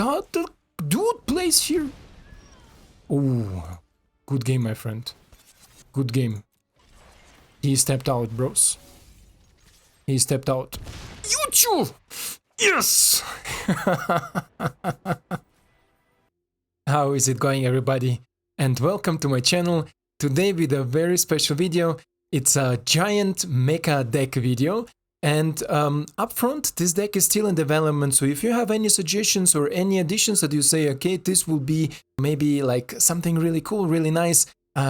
the dude plays here. Oh, good game, my friend. Good game. He stepped out, bros. He stepped out. YouTube! Yes! How is it going, everybody? And welcome to my channel. Today with a very special video. It's a giant mecha deck video. And up front, this deck is still in development, so if you have any suggestions or any additions that you say, okay, this will be maybe like something really cool, really nice,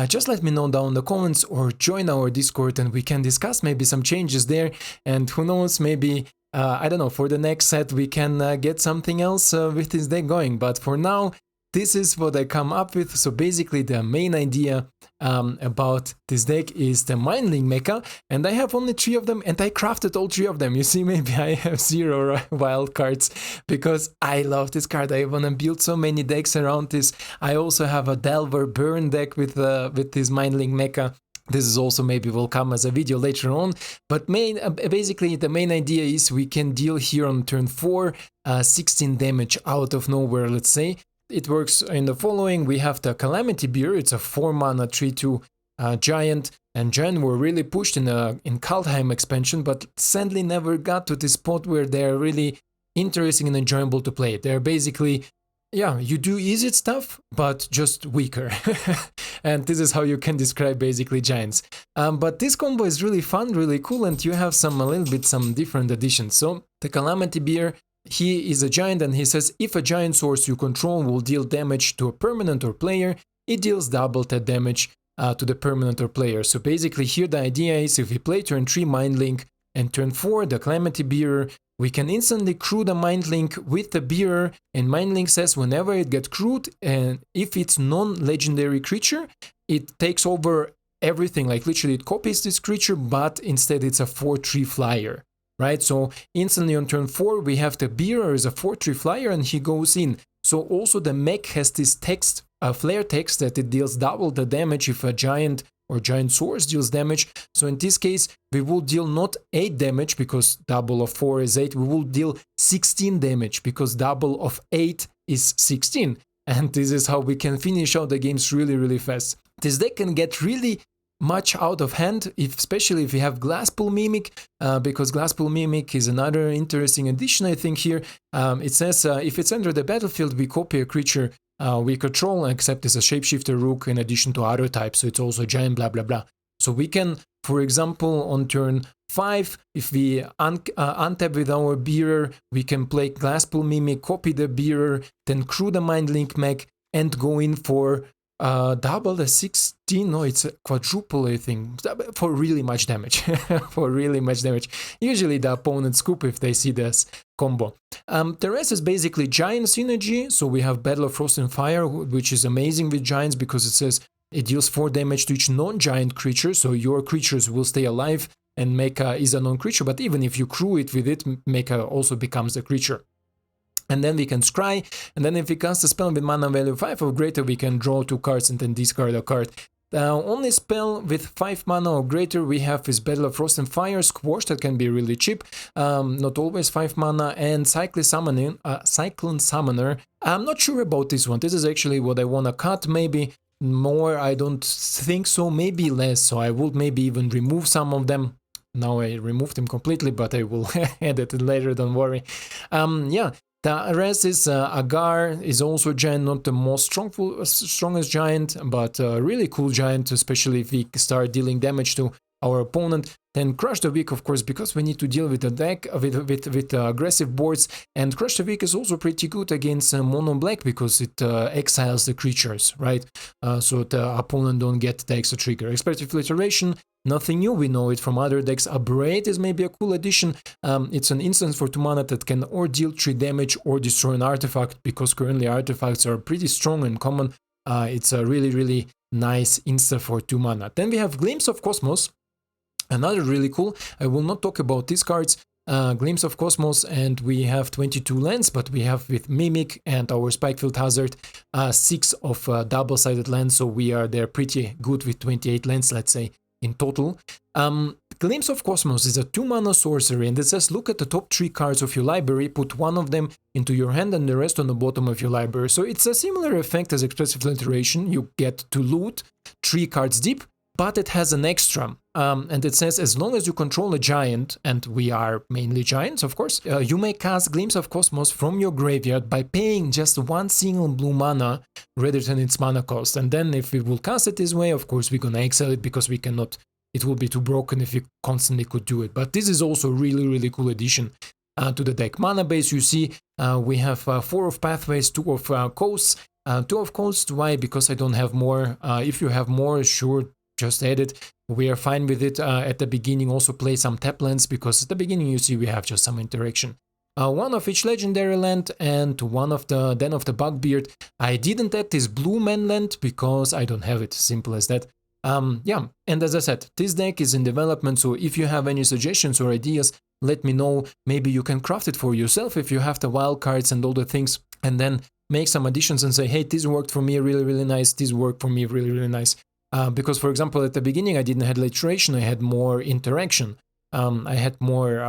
just let me know down in the comments or join our Discord and we can discuss maybe some changes there. And who knows, maybe, I don't know, for the next set we can get something else with this deck going. But for now, this is what I come up with. So basically the main idea about this deck is the Mindlink Mech, and I have only 3 of them and I crafted all 3 of them. You see, maybe I have 0 wild cards because I love this card. I want to build so many decks around this. I also have a Delver Burn deck with this Mindlink Mech. This is also maybe will come as a video later on, but basically the main idea is we can deal here on turn 4 16 damage out of nowhere, let's say. It works in the following. We have the Calamity Bearer. It's a 4-mana 3/2 giant, and giant were really pushed in Kaldheim expansion, but sadly never got to this spot where they're really interesting and enjoyable to play. They're basically, yeah, you do easy stuff, but just weaker. And this is how you can describe basically giants. But this combo is really fun, really cool, and you have some different additions. So the Calamity Bearer, he is a giant and he says if a giant source you control will deal damage to a permanent or player, it deals double that damage to the permanent or player. So basically here the idea is if we play turn 3 Mindlink and turn 4 the Calamity Bearer, we can instantly crew the Mindlink with the Bearer, and Mindlink says whenever it gets crewed and if it's non-legendary creature, it takes over everything, like literally it copies this creature, but instead it's a 4/3 flyer. Right, so instantly on turn 4 we have the Bearer as a 4/3 flyer and he goes in. So also the mech has this text, flare text, that it deals double the damage if a giant or giant source deals damage. So in this case we will deal not 8 damage because double of 4 is 8, we will deal 16 damage because double of 8 is 16. And this is how we can finish out the games really fast. This deck can get really much out of hand, especially if you have Glasspool Mimic, because Glasspool Mimic is another interesting addition, I think here. It says if it's under the battlefield, we copy a creature we control, except it's a shapeshifter rook in addition to other types, so it's also a giant, blah blah blah. So we can, for example, on turn 5, if we untap with our Bearer, we can play Glasspool Mimic, copy the Bearer, then crew the Mindlink Mech, and go in for double the 16, no, it's a quadruple, I think, for really much damage. For really much damage. Usually the opponents scoop if they see this combo. The rest is basically giant synergy, so we have Battle of Frost and Fire, which is amazing with giants because it says it deals 4 damage to each non-giant creature, so your creatures will stay alive, and Mecha is a non-creature, but even if you crew it with it, Mecha also becomes a creature. And then we can scry, and then if we cast a spell with mana value 5 or greater, we can draw 2 cards and then discard a card. The only spell with 5 mana or greater we have is Battle of Frost and Fire, Squash, that can be really cheap, not always 5 mana, and Cyclone Summoner. I'm not sure about this one. This is actually what I want to cut, maybe more, I don't think so, maybe less, so I would maybe even remove some of them. Now I removed them completely, but I will edit it later, don't worry. Yeah. The rest is Aegar is also a giant, not the most strongest giant, but a really cool giant, especially if we start dealing damage to our opponent. Then Crush the Weak, of course, because we need to deal with the deck with aggressive boards, and Crush the Weak is also pretty good against mono black because it exiles the creatures, right? So the opponent don't get the extra trigger. Expected Filtration, nothing new, we know it from other decks. Aberrate is maybe a cool addition. It's an instance for 2 mana that can or deal 3 damage or destroy an artifact, because currently artifacts are pretty strong and common. It's a really nice insta for 2 mana. Then we have Glimpse of Cosmos, another really cool. I will not talk about these cards. Glimpse of Cosmos, and we have 22 lands, but we have with Mimic and our Spikefield Hazard 6 of double-sided lands, so we are there pretty good with 28 lands, let's say. in total. Glimpse of Cosmos is a 2-mana sorcery, and it says look at the top 3 cards of your library, put one of them into your hand and the rest on the bottom of your library. So it's a similar effect as Expressive Alliteration. You get to loot 3 cards deep, but it has an extra. And it says as long as you control a giant, and we are mainly giants, of course, you may cast Glimpse of Cosmos from your graveyard by paying just 1 single blue mana rather than its mana cost. And then if we will cast it this way, of course we're gonna exile it because we cannot, it will be too broken if you constantly could do it. But this is also really cool addition to the deck. Mana base, you see, we have 4 of Pathways, 2 of Coasts. 2 of Coasts, why? Because I don't have more. If you have more, sure, just add it. We are fine with it. At the beginning also play some tap lands, because at the beginning you see we have just some interaction. 1 of each legendary land and 1 of the Den of the Bugbear. I didn't add this blue man land because I don't have it, simple as that. Yeah, and as I said, this deck is in development, so if you have any suggestions or ideas, let me know. Maybe you can craft it for yourself if you have the wild cards and all the things, and then make some additions and say, hey, this worked for me really nice, this worked for me really nice. Because, for example, at the beginning I didn't have alliteration, I had more interaction. I had more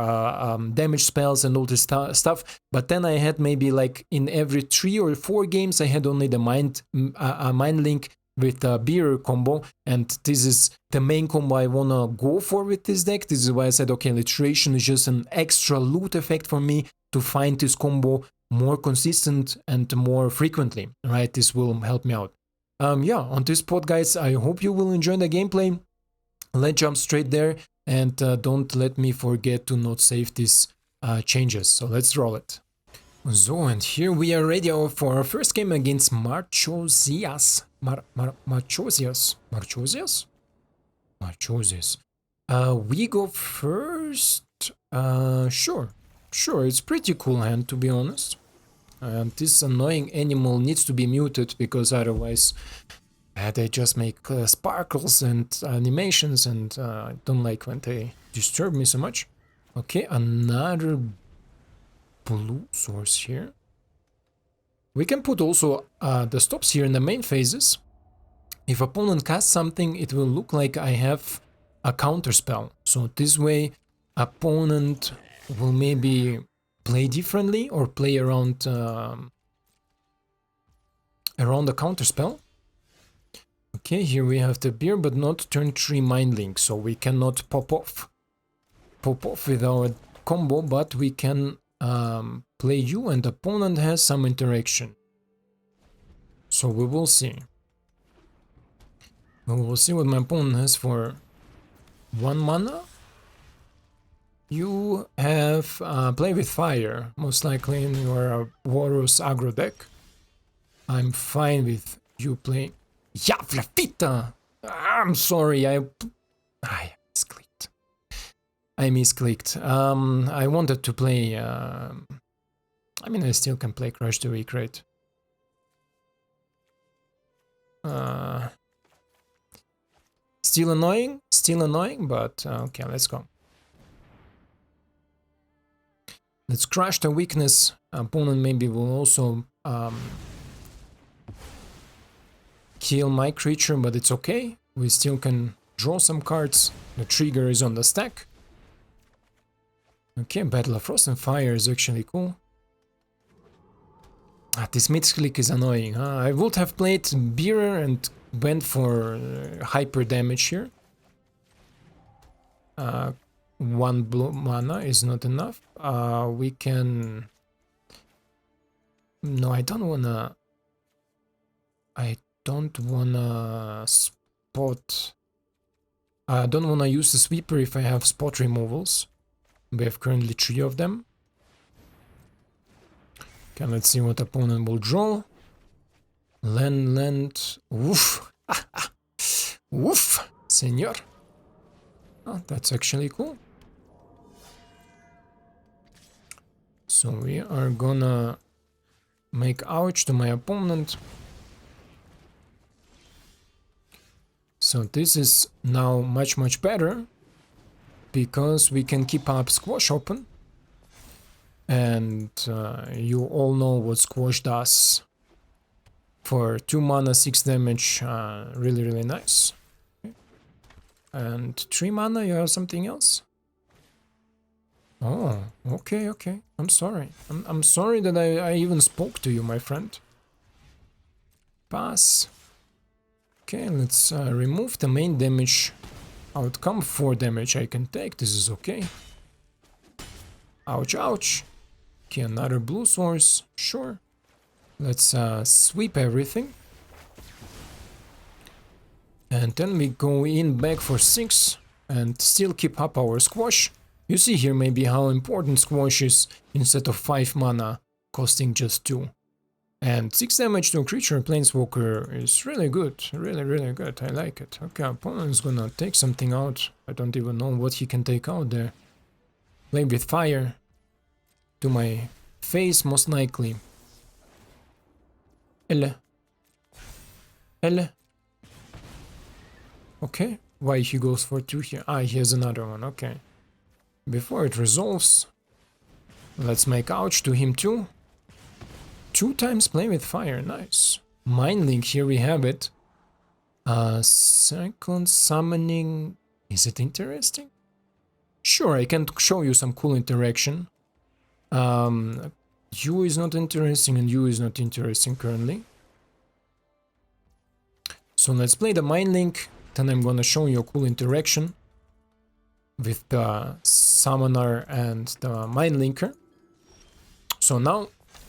damage spells and all this stuff, but then I had maybe like in every 3 or 4 games I had only the Mindlink with the Bearer combo, and this is the main combo I wanna go for with this deck. This is why I said, okay, alliteration is just an extra loot effect for me to find this combo more consistent and more frequently, right? This will help me out. Yeah, on this spot, guys, I hope you will enjoy the gameplay. Let's jump straight there, and don't let me forget to not save these changes. So let's roll it. So, and here we are ready for our first game against Marchosias. Marchosias? We go first. Sure, it's pretty cool hand, to be honest. And this annoying animal needs to be muted, because otherwise they just make sparkles and animations, and I don't like when they disturb me so much. Okay, another blue source here. We can put also the stops here in the main phases. If opponent casts something, it will look like I have a counter spell. So this way opponent will maybe play differently or play around the counter spell. Okay, here we have the beer, but not turn 3 Mindlink, so we cannot pop off with our combo, but we can play you, and opponent has some interaction. So we will see. We will see what my opponent has for 1 mana. You have play with fire, most likely in your Warus aggro deck. I'm fine with you playing. Yeah, Flafita! I'm sorry, I misclicked. I wanted to play. I mean, I still can play Crush the Weak, right? Still annoying, but okay, let's go. Let's crush the weakness. Opponent maybe will also kill my creature, but it's okay. We still can draw some cards. The trigger is on the stack. Okay, Battle of Frost and Fire is actually cool. This mid-click is annoying. I would have played Bearer and went for hyper damage here. 1 blue mana is not enough. We can... No, I don't wanna spot... I don't wanna use the sweeper if I have spot removals. We have currently 3 of them. Okay, let's see what opponent will draw. Land. Woof. Woof, senor. Oh, that's actually cool. So we are gonna make ouch to my opponent. So this is now much better, because we can keep up Squash open. And you all know what Squash does. For 2 mana, 6 damage, really nice. And 3 mana, you have something else? Oh, okay, okay. I'm sorry. I'm sorry that I even spoke to you, my friend. Pass. Okay, let's remove the main damage. Outcome 4 damage I can take. This is okay. Ouch, ouch. Okay, another blue source. Sure. Let's sweep everything. And then we go in back for 6 and still keep up our squash. You see here maybe how important squash is instead of 5 mana costing just 2. And 6 damage to a creature planeswalker is really good, really good, I like it. Okay, opponent's gonna take something out, I don't even know what he can take out there. Play with fire, to my face most likely. Elle. Okay, why he goes for 2 here? Ah, he has another one, okay. Before it resolves, let's make ouch to him too. 2 times play with fire, nice. Mindlink, here we have it. Cyclone Summoning, is it interesting? Sure, I can show you some cool interaction. You is not interesting and you is not interesting currently. So let's play the Mindlink, then I'm gonna show you a cool interaction with the Summoner and the Mindlinker. So now,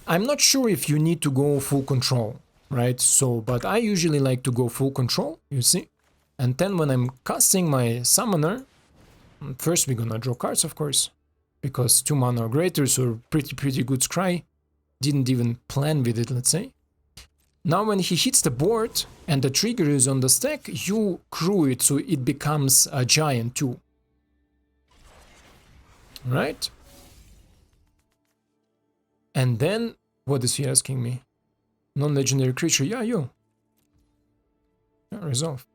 I'm not sure if you need to go full control, right? So, but I usually like to go full control, you see? And then when I'm casting my Summoner, first we're gonna draw cards, of course, because 2 mana or greater, so pretty good scry. Didn't even plan with it, let's say. Now when he hits the board and the trigger is on the stack, you crew it so it becomes a giant too. Right? And then, what is he asking me? Non-legendary creature, yeah, you. Yeah, resolve.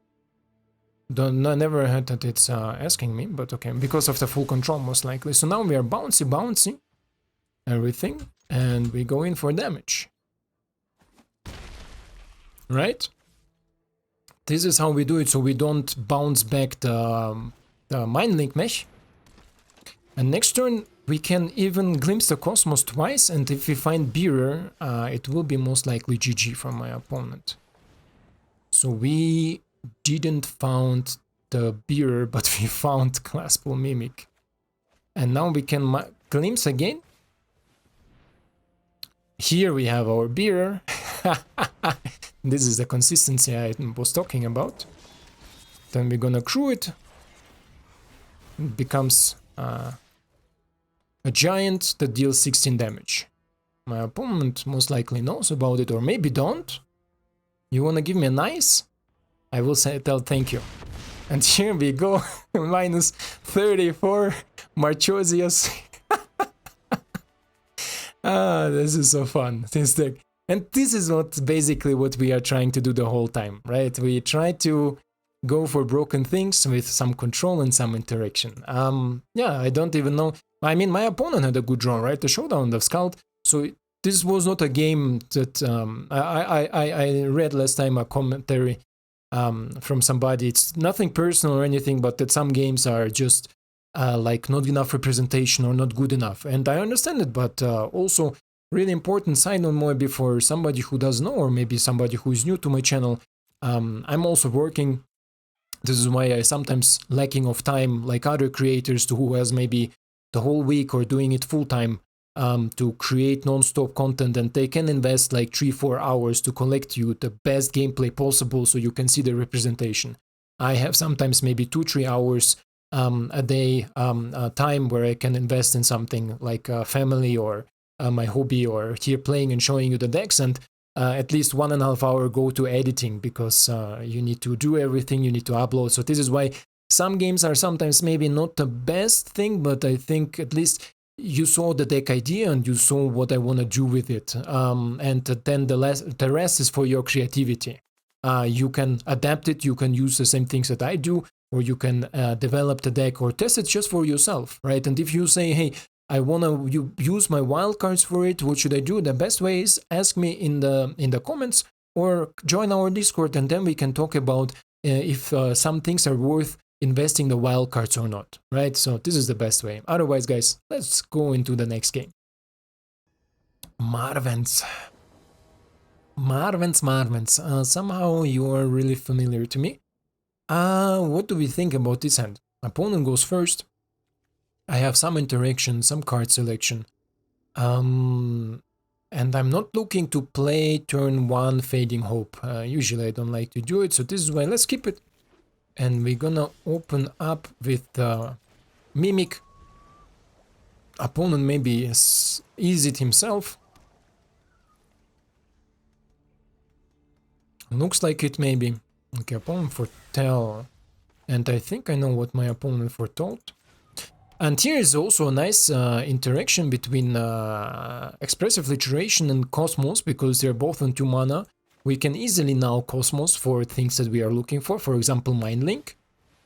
I never heard that it's asking me, but okay, because of the full control most likely. So now we are bouncy, everything, and we go in for damage. Right? This is how we do it, so we don't bounce back the Mindlink Mech. And next turn, we can even glimpse the Cosmos twice, and if we find Bearer, it will be most likely GG from my opponent. So we didn't found the Bearer, but we found Claspable Mimic. And now we can glimpse again. Here we have our Bearer. This is the consistency I was talking about. Then we're gonna crew it. It becomes a giant that deals 16 damage. My opponent most likely knows about it, or maybe don't. You wanna give me a nice? I will tell thank you. And here we go, minus 34, Marchosius. Ah, this is so fun, this deck. And this is basically what we are trying to do the whole time, right? We try to go for broken things with some control and some interaction. Yeah, I don't even know. I mean, my opponent had a good draw, right? The Showdown of Scout. So this was not a game that I read last time a commentary from somebody. It's nothing personal or anything, but that some games are just like not enough representation or not good enough. And I understand it, but also really important side note maybe for somebody who doesn't know, or maybe somebody who is new to my channel. I'm also working. This is why I sometimes lacking of time like other creators who has maybe the whole week or doing it full time to create non-stop content, and they can invest like 3-4 hours to collect you the best gameplay possible so you can see the representation. I have sometimes maybe 2-3 hours a day time where I can invest in something like family or my hobby, or here playing and showing you the decks, and at least 1.5 hours go to editing, because you need to do everything, you need to upload. So this is why some games are sometimes maybe not the best thing, but I think at least you saw the deck idea and you saw what I want to do with it, and then the rest is for your creativity. You can adapt it, you can use the same things that I do, or you can develop the deck or test it just for yourself, right? And if you say, hey, I want to use my wildcards for it, what should I do? The best way is ask me in the comments, or join our Discord, and then we can talk about if some things are worth investing the wild cards or not, right? So this is the best way. Otherwise, guys, let's go into the next game. Marvens. Somehow you are really familiar to me. What do we think about this hand? Opponent goes first. I have some interaction, some card selection. And I'm not looking to play turn 1 Fading Hope. Usually I don't like to do it, so this is why let's keep it. And we're gonna open up with Mimic. Opponent maybe is Izzet himself. Looks like it maybe. Okay, opponent foretell. And I think I know what my opponent foretold. And here is also a nice interaction between Expressive Literation and Cosmos, because they're both on 2 mana. We can easily now Cosmos for things that we are looking for example Mindlink.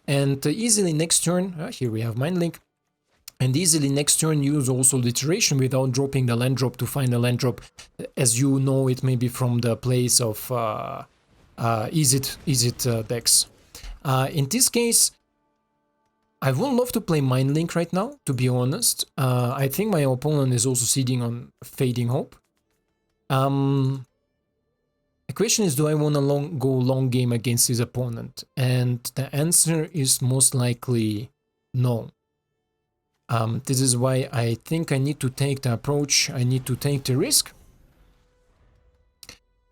And easily next turn, here we have Mindlink. And easily next turn use also Literation without dropping the land drop to find a land drop, as you know it maybe from the place of Izzet decks. In this case, I would love to play Mindlink right now, to be honest. I think my opponent is also sitting on Fading Hope. The question is, do I want to go long game against his opponent? And the answer is most likely no. This is why I think I need to take the approach, I need to take the risk.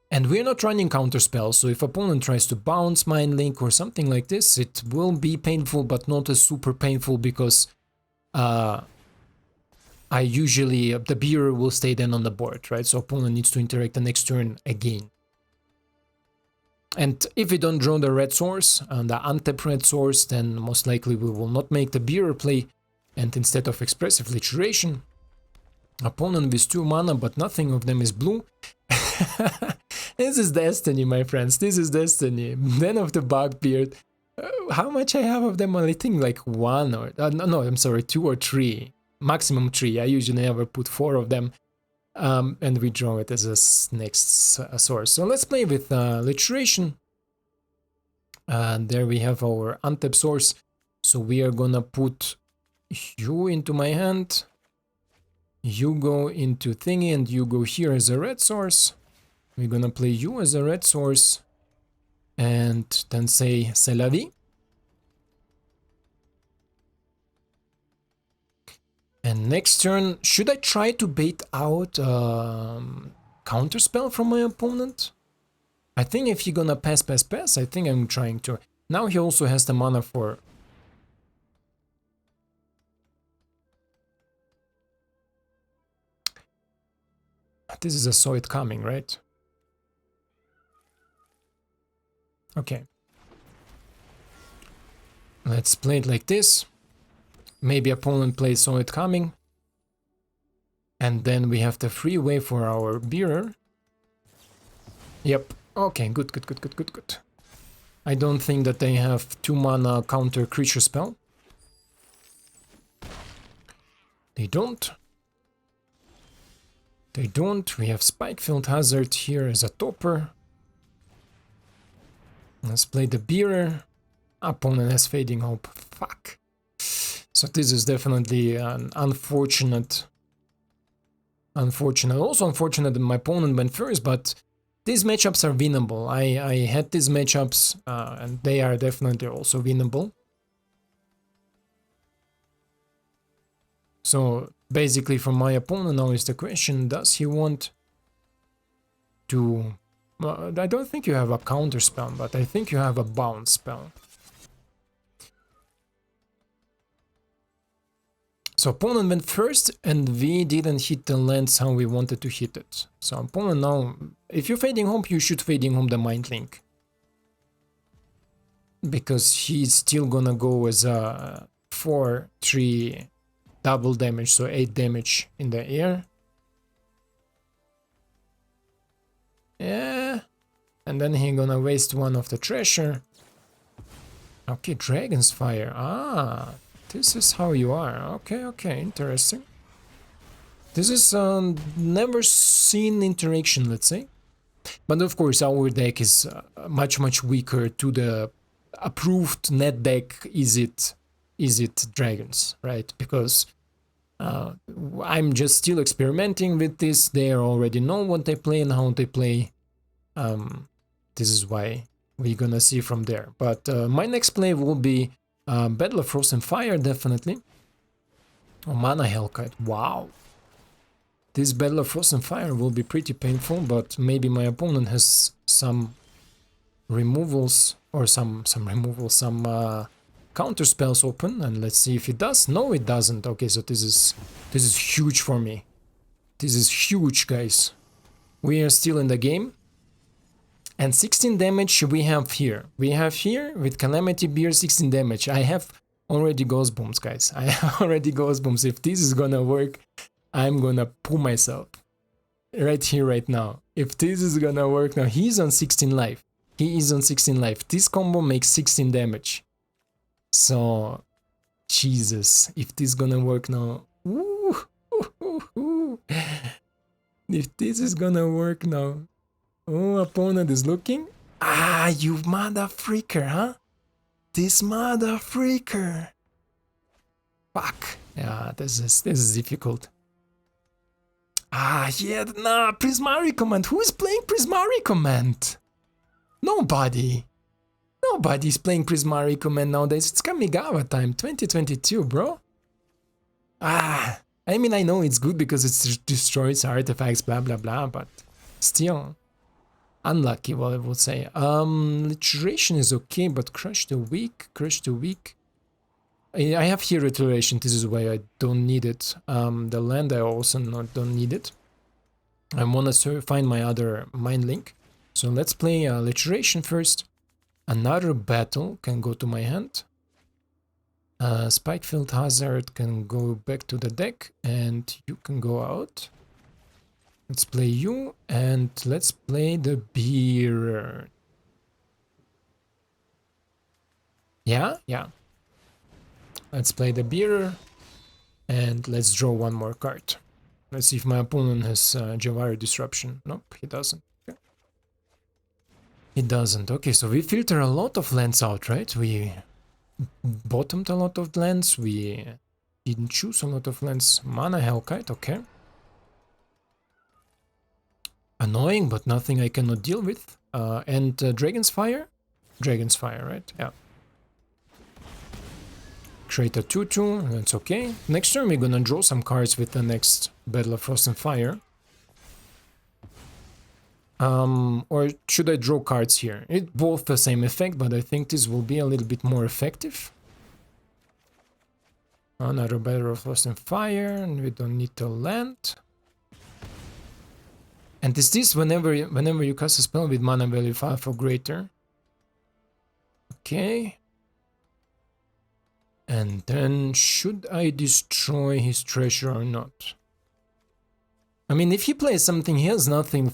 And we're not running counterspell, so if opponent tries to bounce Mindlink or something like this, it will be painful, but not as super painful, because I usually, the Bearer will stay then on the board, right? So opponent needs to interact the next turn again. And if we don't draw the red source, the untapped red source, then most likely we will not make the Bearer play, and instead of Expressive Literation, opponent with 2 mana, but nothing of them is blue. This is destiny, my friends, this is destiny. Then of the Bugbear, how much I have of them? I think like 1 or, no, I'm sorry, 2 or 3, maximum 3, I usually never put 4 of them. And we draw it as a next source. So let's play with Literation. And there we have our untapped source. So we are gonna put you into my hand. You go into thingy and you go here as a red source. We're gonna play you as a red source. And then say c'est la vie. And next turn, should I try to bait out counterspell from my opponent? I think if he's gonna pass, I think I'm trying to. Now he also has the mana for... This is a saw it coming, right? Okay. Let's play it like this. Maybe opponent plays saw it coming. And then we have the free way for our Bearer. Yep. Okay, good. I don't think that they have 2 mana counter creature spell. They don't. They don't. We have Spikefield Hazard here as a topper. Let's play the Bearer. Opponent has Fading Hope. Fuck. So this is definitely an unfortunate. Also unfortunate that my opponent went first, but these matchups are winnable. I had these matchups and they are definitely also winnable. So basically from my opponent now is the question, does he want to... I don't think you have a counter spell, but I think you have a bounce spell. So opponent went first and we didn't hit the lands how we wanted to hit it. So opponent now, if you're Fading Home, you should Fading Home the Mindlink. Because he's still gonna go as a 4-3 double damage, so 8 damage in the air. Yeah, and then he's gonna waste 1 of the treasure. Okay, Dragon's Fire. Ah, this is how you are. Okay, interesting. This is never seen interaction, let's say. But of course, our deck is much weaker to the approved net deck Izzet dragons, right? Because I'm just still experimenting with this. They already know what they play and how they play. This is why we're gonna see from there. But my next play will be Battle of Frost and Fire, definitely. Oh, Mana Hellkite, wow. This Battle of Frost and Fire will be pretty painful, but maybe my opponent has some removals or some counter spells open, and let's see if it does. No, it doesn't. Okay, so this is huge for me. This is huge, guys. We are still in the game. And 16 damage we have here. We have here with Calamity Bearer 16 damage. I have already Ghost Bombs, guys. I have already Ghost Bombs. If this is gonna work, I'm gonna pull myself. Right here, right now. If this is gonna work now, he's on 16 life. He is on 16 life. This combo makes 16 damage. So, Jesus, if this is gonna work now. If this is gonna work now. Oh, opponent is looking. Ah, you mother freaker, huh? This mother freaker. Fuck. Yeah, this is difficult. Ah, yeah, nah, Prismari Command. Who is playing Prismari Command? Nobody. Nobody's playing Prismari Command nowadays. It's Kamigawa time, 2022, bro. Ah, I mean, I know it's good because it destroys artifacts, blah, blah, blah, but still. Unlucky, what I would say. Literation is okay, but Crush the Weak. I have here Literation, this is why I don't need it. The land I also don't need it. I want to find my other Mindlink. So let's play Literation first. Another Battle can go to my hand. Spikefield Hazard can go back to the deck, and you can go out. Let's play you, and let's play the Bearer. Yeah. Let's play the Bearer, and let's draw one more card. Let's see if my opponent has Javari Disruption. Nope, he doesn't. Okay. He doesn't. Okay, so we filter a lot of lands out, right? We bottomed a lot of lands, we didn't choose a lot of lands. Mana Hellkite, okay. Annoying, but nothing I cannot deal with. And Dragon's Fire? Dragon's Fire, right? Yeah. Create a 2/2, that's okay. Next turn we're gonna draw some cards with the next Battle of Frost and Fire. Or should I draw cards here? It's both the same effect, but I think this will be a little bit more effective. Another Battle of Frost and Fire, and we don't need to land. And is this whenever you cast a spell with mana value 5 or greater? Okay. And then, should I destroy his treasure or not? I mean, if he plays something, he has nothing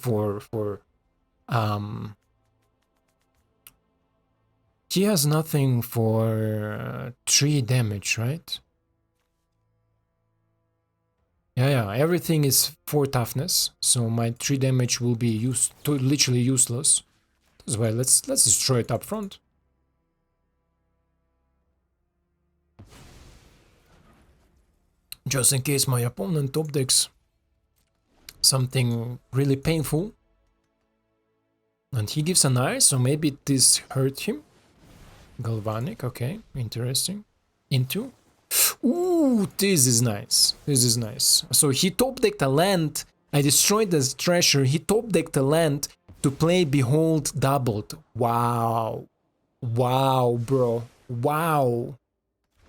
he has nothing for 3 damage, right? Yeah, everything is 4 toughness, so my 3 damage will be literally useless. As well, let's destroy it up front. Just in case my opponent top decks something really painful. And he gives an eye, so maybe this hurt him. Galvanic, okay, interesting. Into. Ooh, this is nice. This is nice. So he top decked a land. I destroyed the treasure. He top decked a land to play Behold doubled. Wow. Wow, bro. Wow.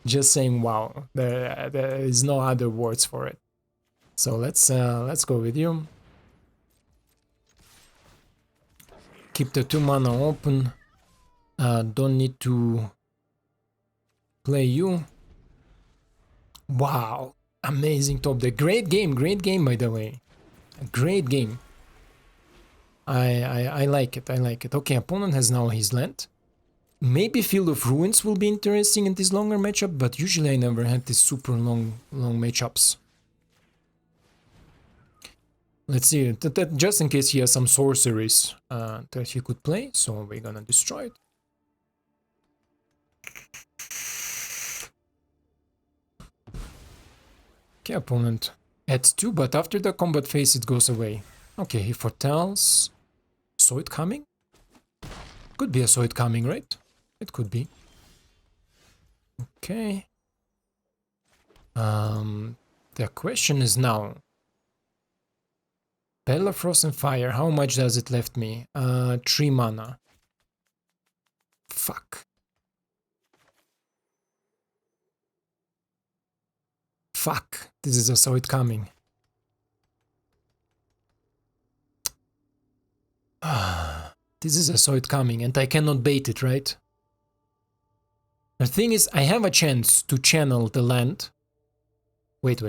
Just saying wow. There is no other words for it. So let's go with you. Keep the 2 mana open. Don't need to play you. Wow, amazing top deck. Great game by the way. A great game. I like it, I like it. Okay, opponent has now his land. Maybe Field of Ruins will be interesting in this longer matchup, but usually I never had these super long matchups. Let's see, just in case he has some sorceries that he could play, so we're gonna destroy it. Okay, opponent adds 2, but after the combat phase it goes away. Okay, he foretells Soid coming? Could be a Soid coming, right? It could be. Okay. The question is now. Battle of Frost and Fire, how much does it left me? 3 mana. Fuck. Fuck. This is a Soid coming. This is a Soid coming and I cannot bait it, right? The thing is, I have a chance to channel the land. Wait.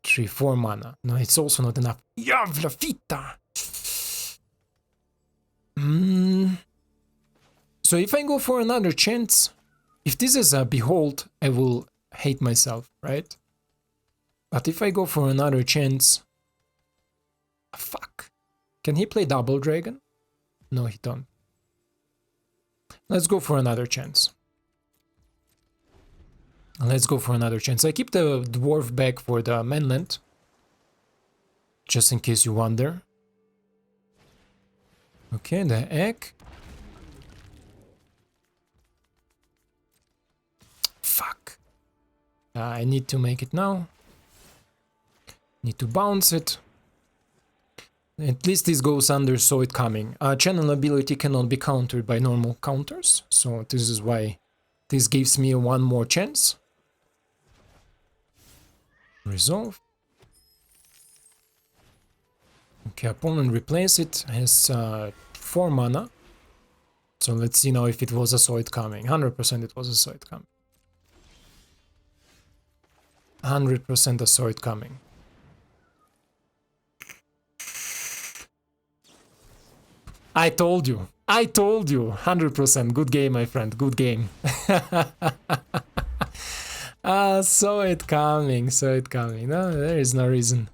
3, 4 mana. No, it's also not enough. Javla fitta! So if I go for another chance, if this is a Behold, I will hate myself, right? But if I go for another chance... Fuck. Can he play Double Dragon? No, he don't. Let's go for another chance. Let's go for another chance. I keep the dwarf back for the mainland, just in case you wonder. Okay, the egg. Fuck. I need to make it now. Need to bounce it. At least this goes under Soid coming. Channel ability cannot be countered by normal counters, so this is why this gives me one more chance. Resolve. Okay, opponent replace it, has 4 mana. So let's see now if it was a Soid coming. 100% it was a Soid coming. 100% a Soid coming. I told you. 100%. Good game, my friend. Good game. Saw it coming. No, there is no reason.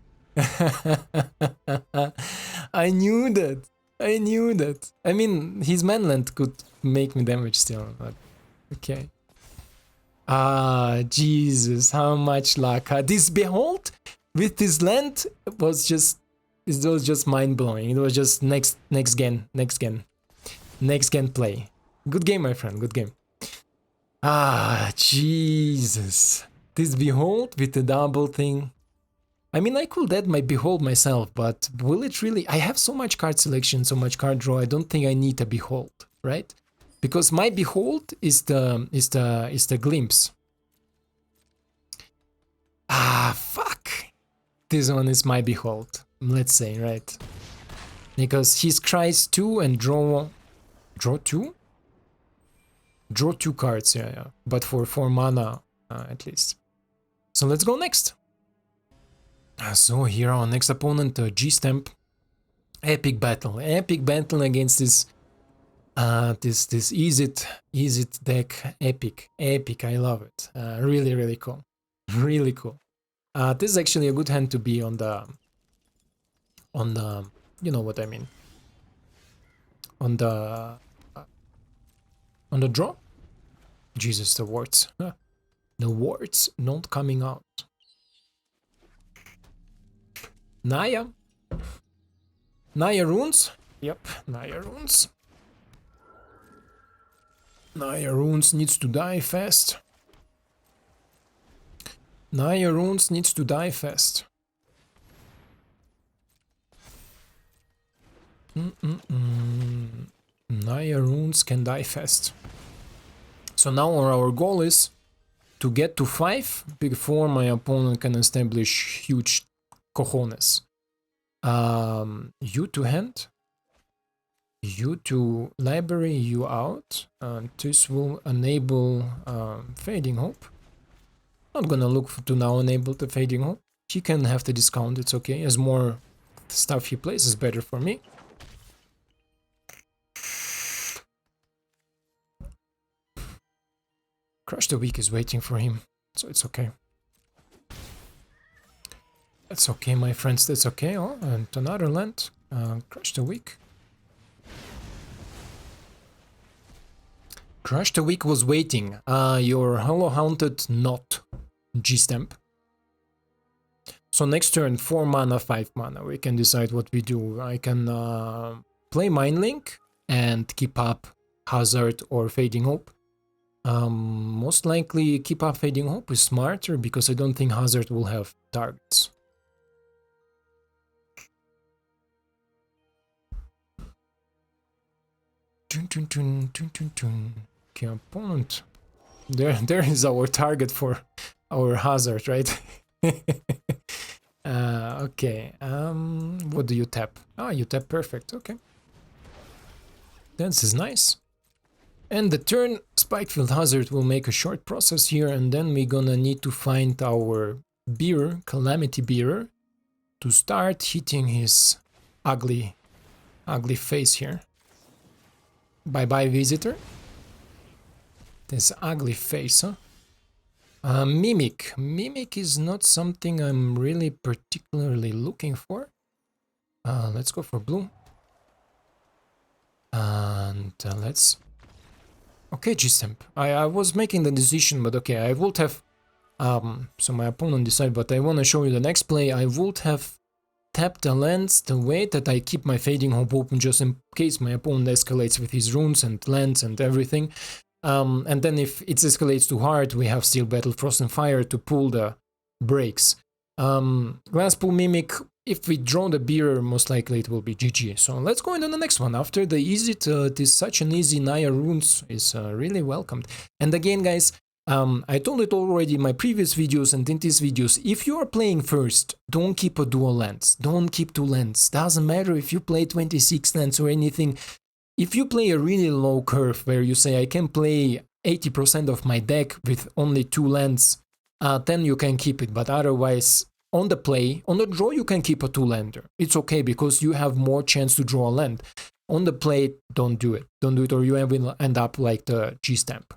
I knew that. I mean, his mainland could make me damage still, but okay. Jesus, how much luck. This Behold with this land was just mind-blowing. It was just next gen play. Good game, my friend, good game. Jesus. This Behold with the double thing. I mean, I could add my Behold myself, but will it really? I have so much card selection, so much card draw, I don't think I need a Behold, right? Because my Behold is the glimpse. Fuck. This one is my Behold, let's say, right? Because he scries 2 and draw 2? Draw 2 cards, yeah. But for 4 mana, at least. So let's go next. So here our next opponent, G-Stamp. Epic battle against this this Izzet deck. Epic, I love it. Really cool, this is actually a good hand to be on the you know what I mean, on the draw. Jesus, the words, the words not coming out. Naya runes. Yep, Naya runes. Naya runes needs to die fast. Naya runes needs to die fast. Naya runes can die fast. So now our goal is to get to 5 before my opponent can establish huge cojones. You to hand, you to library, you out. This will enable Fading Hope. Not gonna look to now enable the Fading Hope. He can have the discount, it's okay. As more stuff he plays is better for me. Crush the Weak is waiting for him, so it's okay. That's okay, my friends, that's okay. Oh, and another land. Crush the Weak. Crush the Weak was waiting. Your Hollow Haunted not G-Stamp. So next turn, 4 mana, 5 mana. We can decide what we do. I can play Mindlink and keep up Hazard or Fading Hope. Most likely keep up Fading Hope is smarter because I don't think Hazard will have targets. Okay, opponent. There is our target for our Hazard, right? Okay, what do you tap? Ah, you tap perfect, okay. This is nice. And the turn, Spikefield Hazard will make a short process here, and then we're gonna need to find our Bearer, Calamity Bearer, to start hitting his ugly face here. Bye-bye, Visitor. This ugly face, huh? Mimic. Mimic is not something I'm really particularly looking for. Let's go for blue. And let's... Okay, G-Stamp. I was making the decision, but okay, I would have... so my opponent decided, but I want to show you the next play. I would have tapped the lands the way that I keep my Fading Hope open just in case my opponent escalates with his runes and lands and everything. And then if it escalates too hard, we have Steel Battle, Frost and Fire to pull the brakes. Glass Pool Mimic, if we draw the Bearer, most likely it will be GG. So let's go into the next one. After the Izzet, it is such an easy Naya runes is really welcomed. And again, guys, I told it already in my previous videos and in these videos, if you are playing first, don't keep a dual lands. Don't keep 2 lands. Doesn't matter if you play 26 lands or anything. If you play a really low curve where you say I can play 80% of my deck with only 2 lands, then you can keep it. But otherwise, on the play, on the draw, you can keep a 2-lander. It's okay because you have more chance to draw a land. On the play, don't do it. Don't do it or you will end up like the G-Stamp.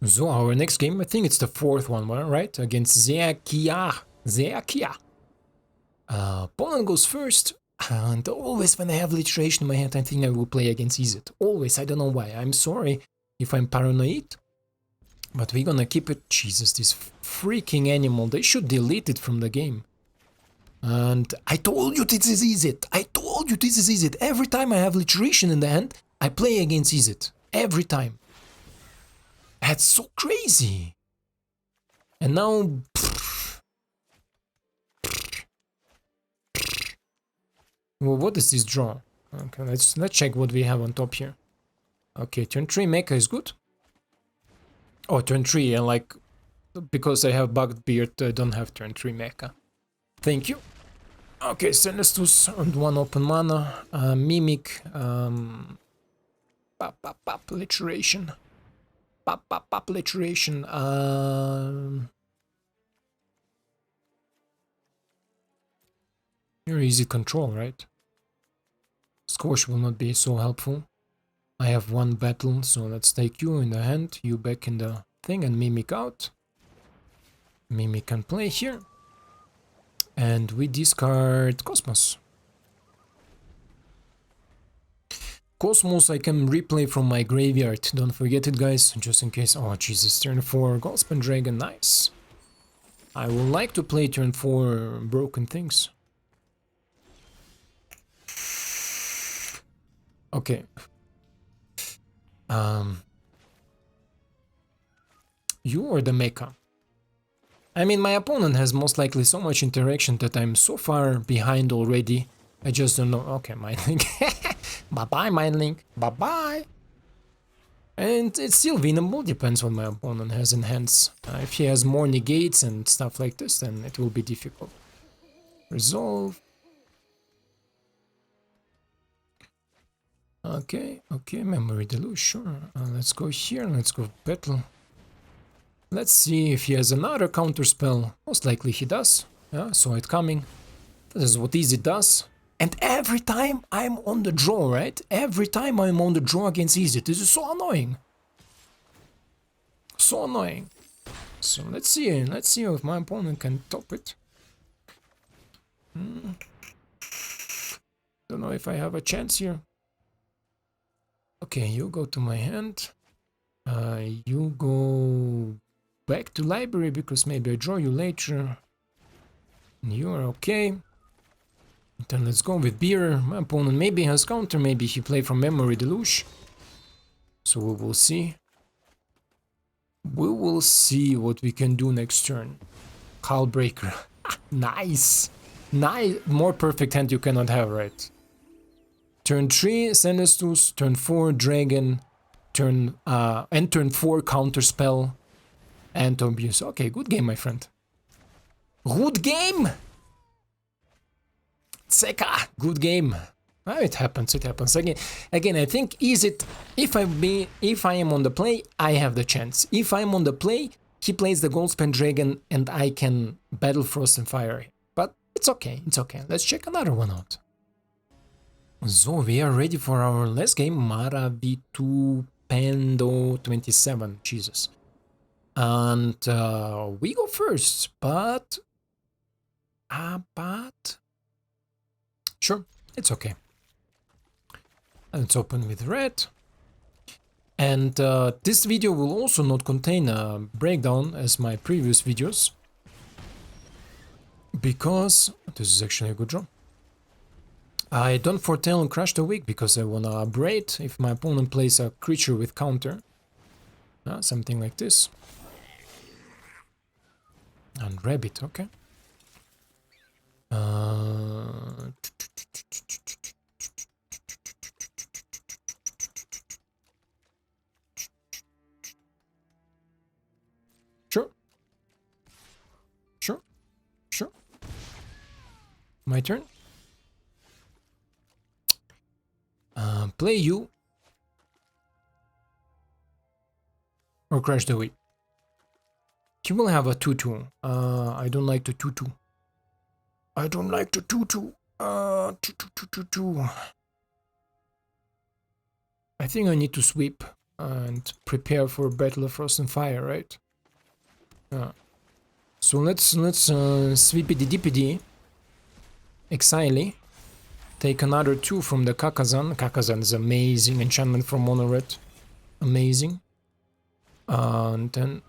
So our next game, I think it's the 4th one, right? Against Zeakia. Opponent goes first. And always when I have Literation in my hand, I think I will play against Izzet. Always, I don't know why. I'm sorry if I'm paranoid. But we're gonna keep it. Jesus, this freaking animal. They should delete it from the game. And I told you this is Izzet. I told you this is Izzet. Every time I have Literation in the hand, I play against Izzet. Every time. That's so crazy. And now... Well, what is this draw? Okay, let's check what we have on top here. Okay, turn 3 Mecha is good. Oh, turn 3, and like, because I have Bugbear, I don't have turn 3 Mecha. Thank you. Okay, Celestus and 1 open mana, Mimic, Literation. Literation, Very easy control, right? Squash will not be so helpful. I have 1 battle, so let's take you in the hand, you back in the thing, and Mimic out. Mimic can play here. And we discard Cosmos. Cosmos I can replay from my graveyard, don't forget it, guys, just in case. Oh Jesus, turn 4 Goldspan Dragon, nice. I would like to play turn 4 Broken Things. Okay. You or the mecha? I mean, my opponent has most likely so much interaction that I'm so far behind already. I just don't know. Okay, Mindlink. Bye-bye, Mindlink. Bye-bye. And it's still winnable, depends what my opponent has in hands. If he has more negates and stuff like this, then it will be difficult. Resolve. Okay, Memory Deluge, sure. Let's go here, let's go battle. Let's see if he has another counter spell. Most likely he does. Yeah, saw it coming. This is what Izzet does. And every time I'm on the draw, right? Every time I'm on the draw against Izzet. This is so annoying. So annoying. So let's see if my opponent can top it. Don't know if I have a chance here. Okay, you go to my hand. You go back to library because maybe I draw you later. You are okay. Then let's go with Bearer. My opponent maybe has counter, maybe he played from memory Deluge. So we will see. We will see what we can do next turn. Callbreaker. Nice! Nice! More perfect hand you cannot have, right? Turn 3, Senestus. Turn 4, Dragon. Turn 4, Counterspell. And Obvious. Okay, good game, my friend. Good game! Seka, good game. It happens, it happens. Again, I think Izzet, if I am on the play, I have the chance. If I'm on the play, he plays the Goldspan Dragon and I can battle Frost and Fire. But it's okay, it's okay. Let's check another one out. So we are ready for our last game, Maravitu Pendo 27, Jesus. And we go first, but sure, it's okay. Let's open with red. And this video will also not contain a breakdown as my previous videos, because this is actually a good draw. I don't foretell and crush the weak because I wanna upgrade if my opponent plays a creature with counter. Something like this. And rabbit, okay. Sure. My turn. Play you. Or crush the weak. He will have a 2-2. I don't like the 2-2. I don't like the 2-2. 2-2. I think I need to sweep and prepare for Battle of Frost and Fire, right? So let's sweepity dippity. Exile. Take another 2 from the Kakazan. Kakazan is amazing enchantment from Mono Red. Amazing. And then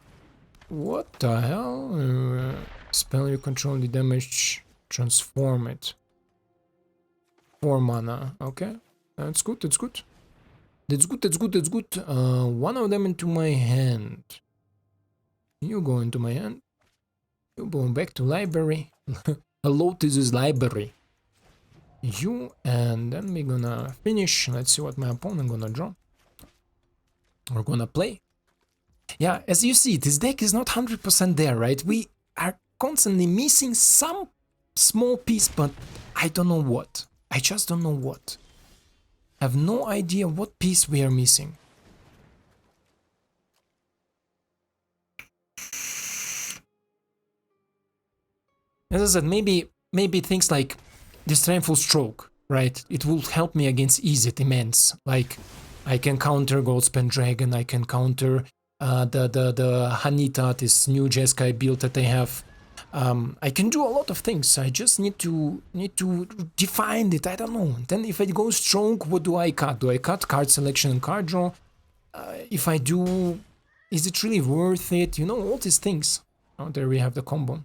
what the hell? Spell you control the damage, transform it. 4 mana, okay. That's good, that's good. That's good. One of them into my hand. You go into my hand. You go back to library. Hello, this is library. You, and then we're gonna finish. Let's see what my opponent gonna draw. Or gonna play. Yeah, as you see, this deck is not 100% there, right? We are constantly missing some small piece, but I don't know what. I just don't know what. I have no idea what piece we are missing. As I said, maybe things like Disdainful Stroke, right? It will help me against Izzet immense. Like, I can counter Goldspan Dragon, I can counter the Hanita, this new Jeskai build that they have. I can do a lot of things. I just need to define it. I don't know. Then if I go strong, what do I cut? Do I cut card selection and card draw? If I do, is it really worth it? You know, all these things. Oh, there we have the combo.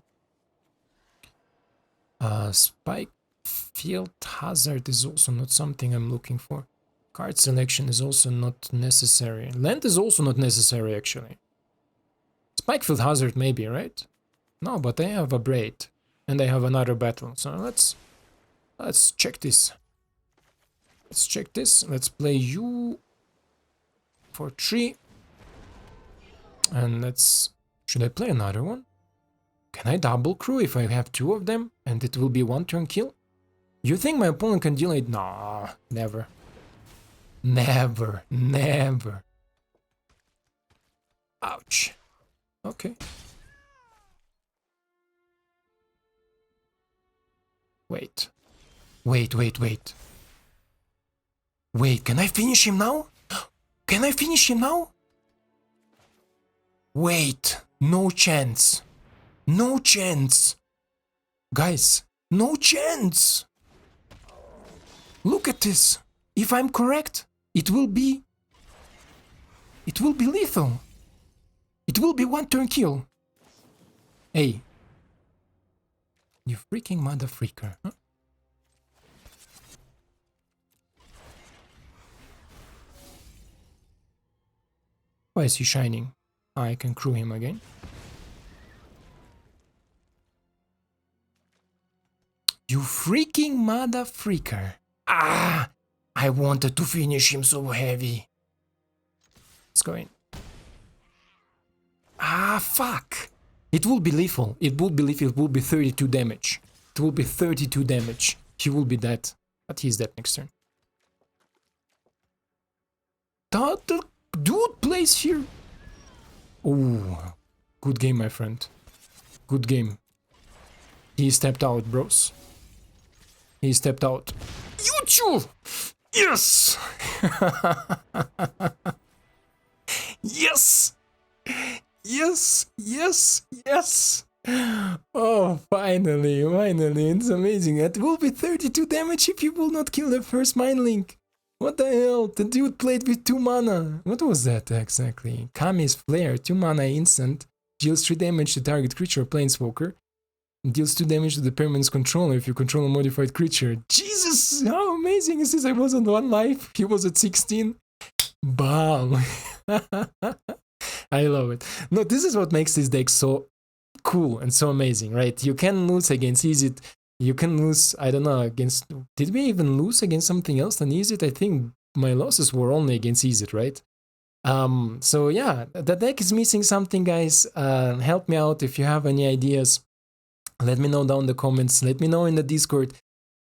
Spikefield Hazard is also not something I'm looking for. Card selection is also not necessary. Land is also not necessary, actually. Spikefield Hazard maybe, right? No, but I have a braid. And I have another battle. So let's check this. Let's check this. Let's play you for 3. And let's... Should I play another one? Can I double crew if I have 2 of them? And it will be 1 turn kill? You think my opponent can delay? Nah, never. Never. Ouch. Okay. Wait, can I finish him now? Can I finish him now? Wait, no chance. No chance. Guys, no chance. Look at this. If I'm correct, it will be It will be lethal. It will be one turn kill. Hey. You freaking mother freaker. Huh? Why is he shining? I can crew him again. You freaking mother freaker. Ah! I wanted to finish him so heavy. Let's go in. Ah, fuck! It will be lethal. It will be lethal. It will be 32 damage. It will be 32 damage. He will be dead. But he's dead next turn. The dude plays here. Oh, good game, my friend. Good game. He stepped out, bros. He stepped out. YouTube! Yes! Yes! Yes! Yes! Yes! Oh, finally, finally. It's amazing. It will be 32 damage if you will not kill the first Mindlink. What the hell? The dude played with 2 mana. What was that exactly? Kami's Flare, 2 mana instant. Deals 3 damage to target creature or planeswalker. Deals 2 damage to the permanent's controller if you control a modified creature. Jesus! How amazing is this? I was on 1 life. He was at 16. Bam! I love it. No, this is what makes this deck so cool and so amazing, right? You can lose against Izzet. You can lose, I don't know, against... Did we even lose against something else than Izzet? I think my losses were only against Izzet, right? So yeah, the deck is missing something, guys. Help me out if you have any ideas. Let me know down in the comments. Let me know in the Discord.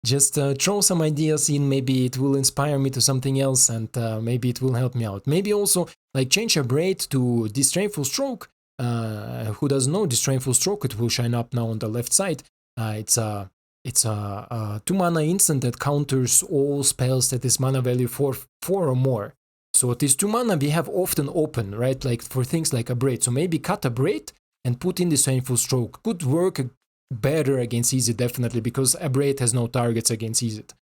Just throw some ideas in. Maybe it will inspire me to something else, and maybe it will help me out. Maybe also like change a braid to Disdainful Stroke. Who doesn't know Disdainful Stroke? It will shine up now on the left side. It's a 2 mana instant that counters all spells that is mana value 4 or more. So this 2 mana we have often open, right? Like for things like a braid. So maybe cut a braid and put in Disdainful Stroke. Could work better against Izzet, definitely, because a braid has no targets against Izzet.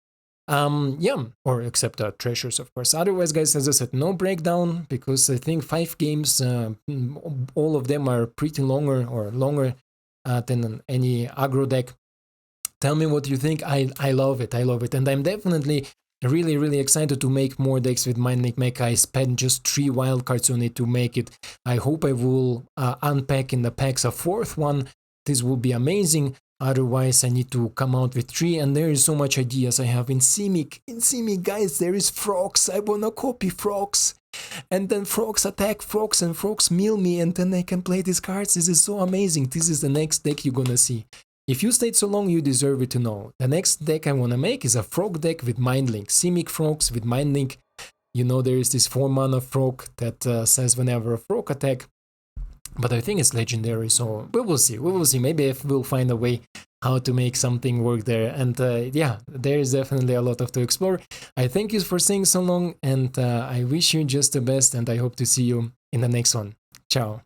Yeah, or except treasures, of course. Otherwise, guys, as I said, no breakdown, because I think 5 games, all of them are pretty longer than any aggro deck. Tell me what you think. I love it. I love it. And I'm definitely really excited to make more decks with Mindlink Mech. I spent just 3 wildcards on it to make it. I hope I will unpack in the packs a 4th one. This will be amazing. Otherwise, I need to come out with 3, and there is so much ideas I have in Simic. In Simic, guys, there is frogs. I wanna copy frogs. And then frogs attack frogs, and frogs mill me, and then I can play these cards. This is so amazing. This is the next deck you're gonna see. If you stayed so long, you deserve it to know. The next deck I wanna make is a frog deck with Mindlink. Simic frogs with Mindlink. You know, there is this 4 mana frog that says whenever a frog attack. But I think it's legendary, so we will see. We will see. Maybe if we'll find a way how to make something work there. And yeah, there is definitely a lot of to explore. I thank you for staying so long, and I wish you just the best, and I hope to see you in the next one. Ciao.